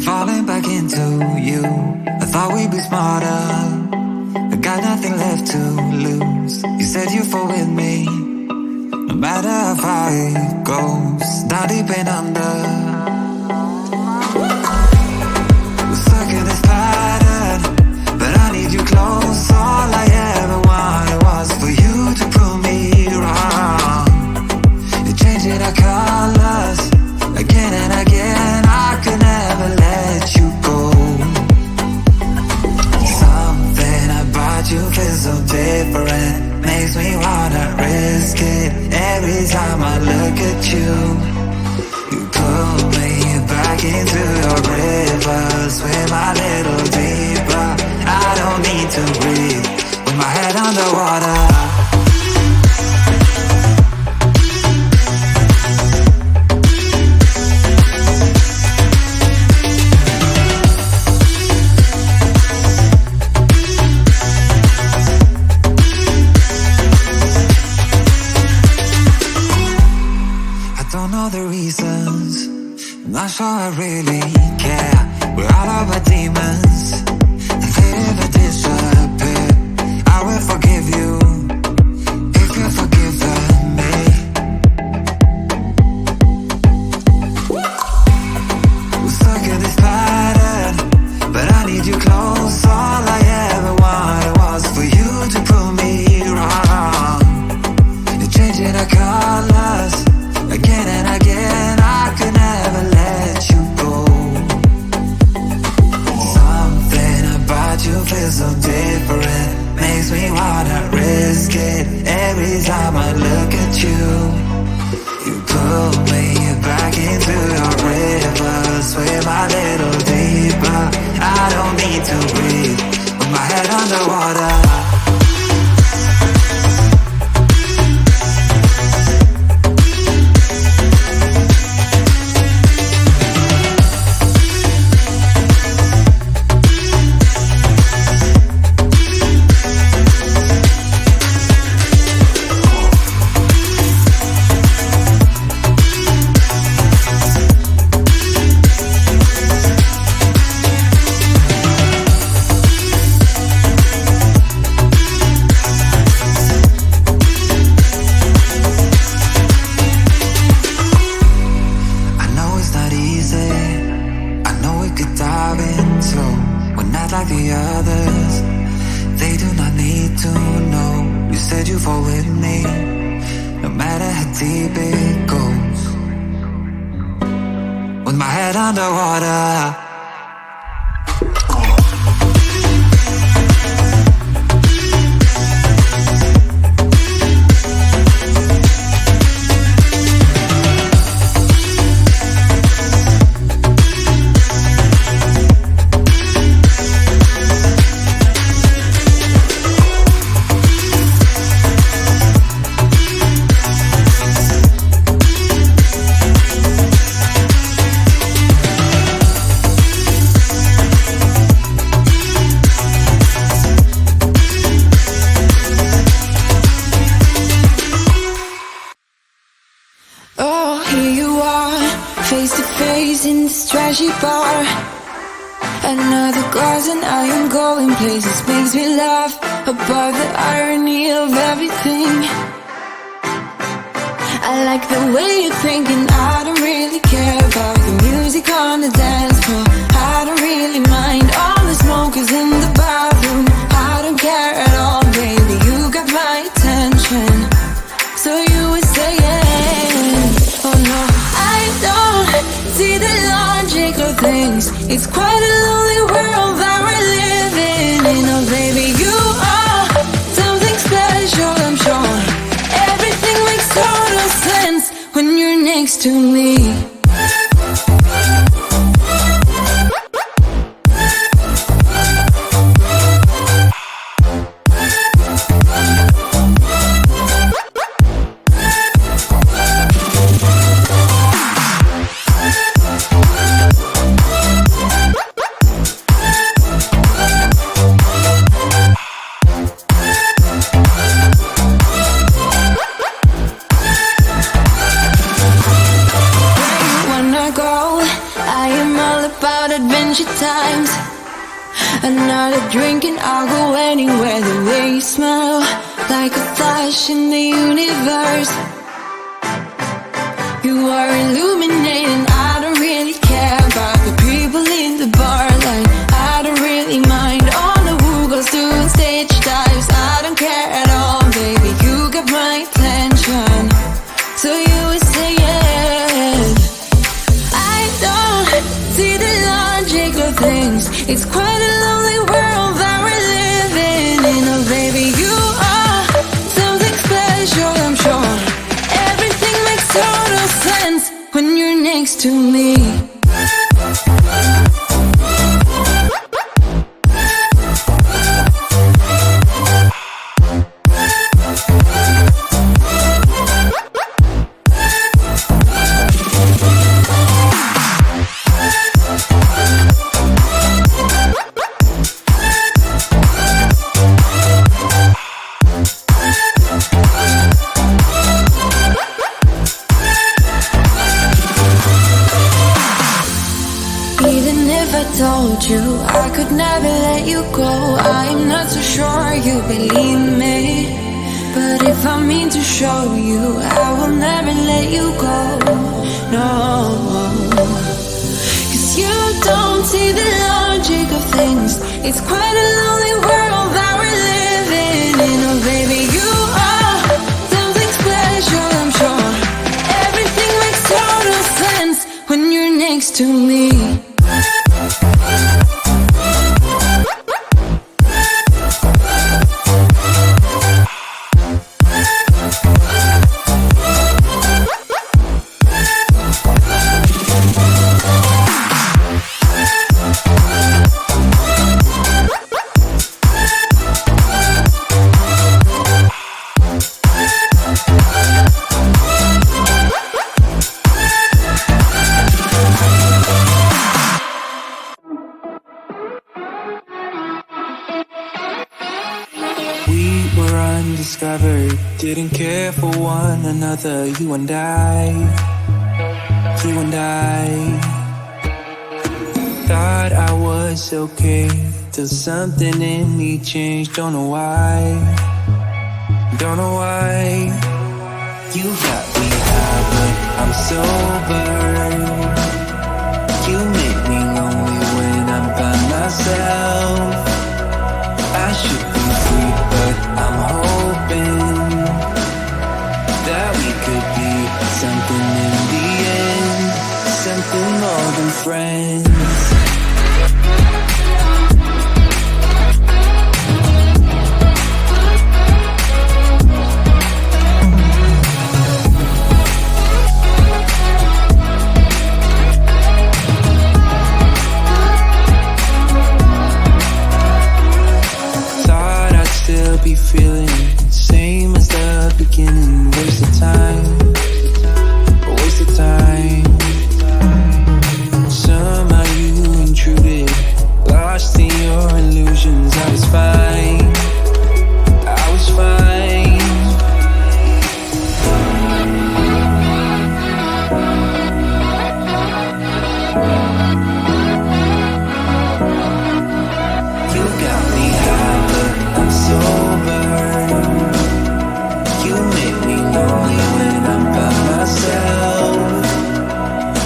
falling back into you. I thought we'd be smarter, I got nothing left to lose. You said you fall with me, no matter how far it goes. Down deep and under, we're stuck in this pattern, but I need you close. All I ever wanted was for you to prove me wrong. You're changing our colors again and again. I could never let you go. Something about you feels so different, makes me wanna risk it. Every time I look at you, you pull me back into your river. Swim a little deeper, I don't need to breathe with my head underwater. I'm not sure I really care. We're all of our demons, and they never disappear. I will forgive you if you're forgiven me. We're stuck in this pattern, but I need you close. All I ever wanted was for you to prove me wrong. You're changing our colors again and again. I could never let you go. Something about you feels so different, makes me wanna risk it. Every time I look at you, you pull me back into your river. Swim a little deeper, I don't need to breathe with my head underwater. Underwater. Bar, another glass and I am going places. Makes me laugh about the irony of everything. I like the way you're thinking. I don't really care about the music on the dance floor. I don't really mind all the smokers in the bathroom. I don't care at all, baby, you got my attention. So you were saying, oh no, I don't see the logic of things. It's quite a lonely world that we're living in. Oh baby, you are something special, I'm sure. Everything makes total sense when you're next to me. times. Another drink and I'll go anywhere. The way you smell, like a flash in the universe. You are illuminating. I don't really care about the people in the bar line. I don't really mind all the who goes doing stage dives. I don't care at all, baby. You got my attention, so you would say yes. I don't see the logic of things. It's quite a lonely world that we're living in. Oh, baby, you are something special, I'm sure. Everything makes total sense when you're next to me. Told you I could never let you go. I'm not so sure you believe me, but if I mean to show you, I will never let you go. No, 'cause you don't see the logic of things. It's quite a lonely world that we're living in. Oh, baby, you are something special, I'm sure. Everything makes total sense when you're next to me. Undiscovered, didn't care for one another. You and I thought I was okay till something in me changed. Don't know why. You got me high, but I'm sober. You make me lonely when I'm by myself. I should be free, but I'm hoping that we could be something in the end, something more than friends. Be feeling same as the beginning. Waste of time. Somehow you intruded, lost in your illusions. I was fine. You got me high, but I'm sober. You make me lonely when I'm by myself.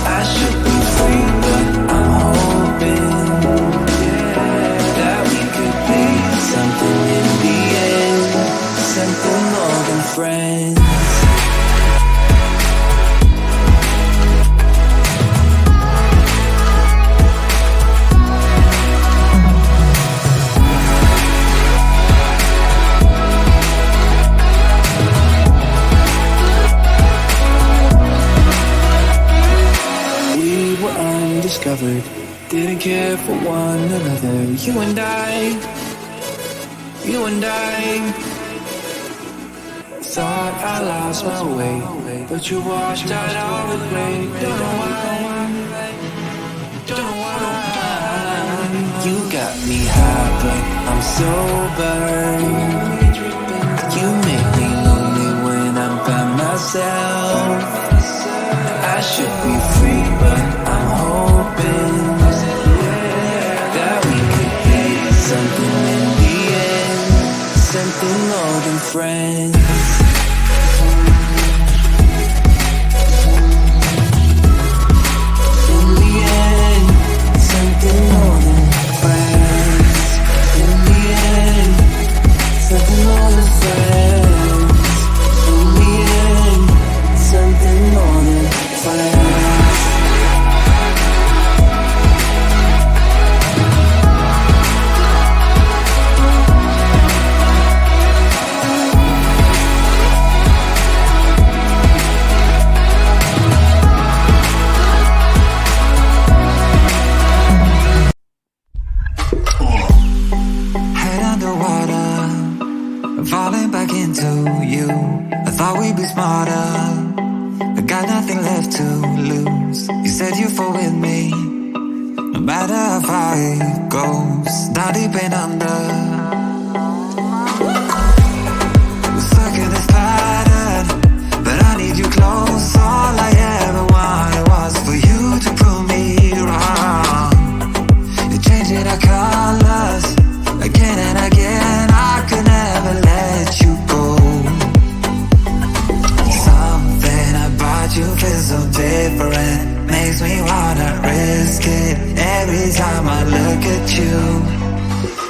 I should be free, but I'm hoping that we could be something in the end, something more than friends. Undiscovered, didn't care for one another. You and I thought I lost my way, but you washed out all the gray. Don't know why. You got me high, but I'm sober. You make me lonely when I'm by myself. I should be free, but I'm hoping got nothing left to lose. You said you fall with me, no matter how far it goes. Not deep and under, we're stuck in this pattern, but I need you close. All I ever wanted was for you to prove me wrong. You're changing our colors again and again. I could never let you go. Something about you feels so different, makes me wanna risk it. Every time I look at you,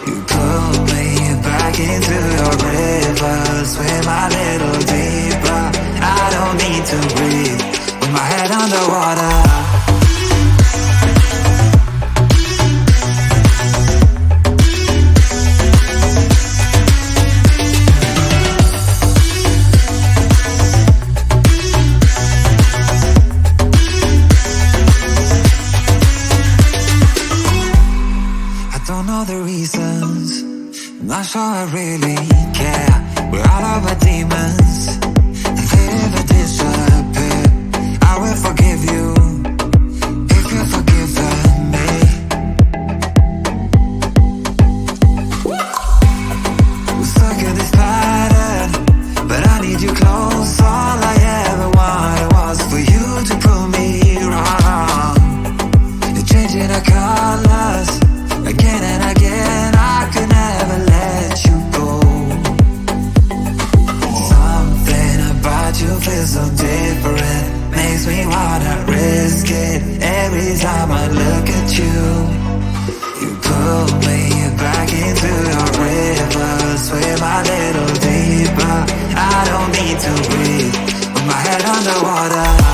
you pull me back into your river. Swim a little deeper, I don't need to breathe with my head underwater. I'm not sure I really care. We're all of our demons, and they never disappear. I will forgive you if you're forgiven me. We're stuck in this pattern, but I need you close. All I ever wanted was for you to prove me wrong. You're changing our colors again and again. I could never let you go. Something about you feels so different, makes me wanna risk it. Every time I look at you, you pull me back into your river. Swim a little deeper, I don't need to breathe with my head underwater.